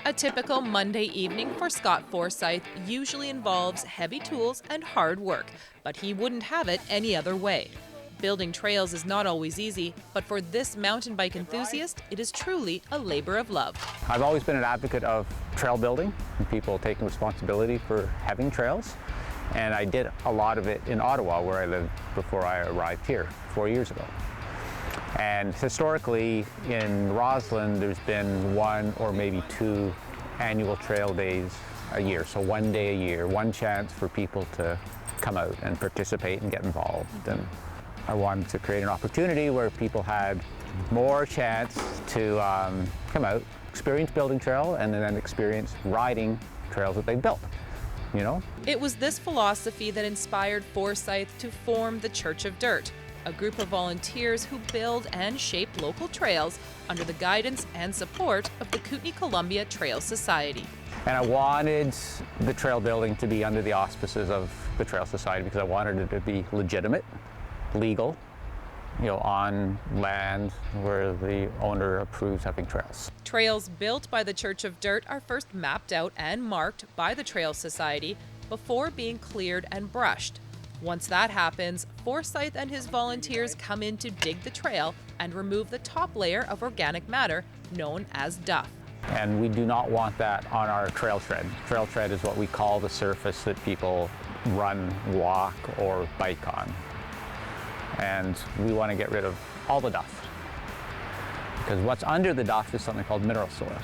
A typical Monday evening for Scott Forsyth usually involves heavy tools and hard work, but he wouldn't have it any other way. Building trails is not always easy, but for this mountain bike enthusiast, it is truly a labor of love. I've always been an advocate of trail building and people taking responsibility for having trails. And I did a lot of it in Ottawa, where I lived before I arrived here 4 years ago. And historically, in Rossland, there's been one or maybe two annual trail days a year. So one day a year, one chance for people to come out and participate and get involved. And I wanted to create an opportunity where people had more chance to come out, experience building trail, and then experience riding trails that they built. You know? It was this philosophy that inspired Forsyth to form the Church of Dirt, a group of volunteers who build and shape local trails under the guidance and support of the Kootenay-Columbia Trail Society. And I wanted the trail building to be under the auspices of the Trail Society because I wanted it to be legitimate, legal, on land where the owner approves having trails. Trails built by the Church of Dirt are first mapped out and marked by the Trail Society before being cleared and brushed. Once that happens, Forsyth and his volunteers come in to dig the trail and remove the top layer of organic matter known as duff. And we do not want that on our trail tread. Trail tread is what we call the surface that people run, walk, or bike on. And we want to get rid of all the duff. Because what's under the duff is something called mineral soil.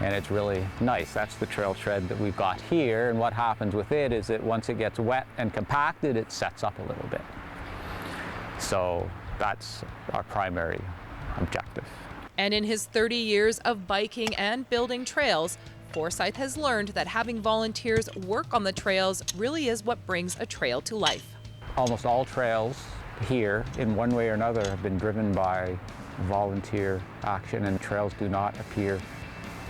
And it's really nice. That's the trail tread that we've got here. And what happens with it is that once it gets wet and compacted, it sets up a little bit. So that's our primary objective. And in his 30 years of biking and building trails, Forsyth has learned that having volunteers work on the trails really is what brings a trail to life. Almost all trails here, in one way or another, have been driven by volunteer action, and trails do not appear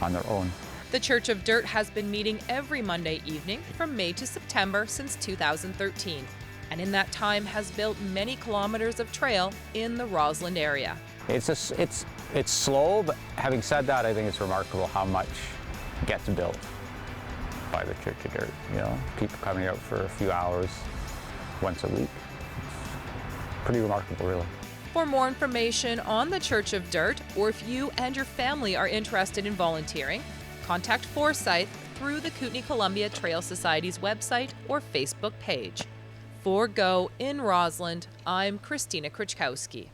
on their own. The Church of Dirt has been meeting every Monday evening from May to September since 2013, and in that time has built many kilometers of trail in the Rossland area. It's slow, but having said that, I think it's remarkable how much gets built by the Church of Dirt. People coming out for a few hours once a week. It's pretty remarkable, really. For more information on the Church of Dirt, or if you and your family are interested in volunteering, contact Forsyth through the Kootenay-Columbia Trail Society's website or Facebook page. For Go in Rossland, I'm Christina Krichkowski.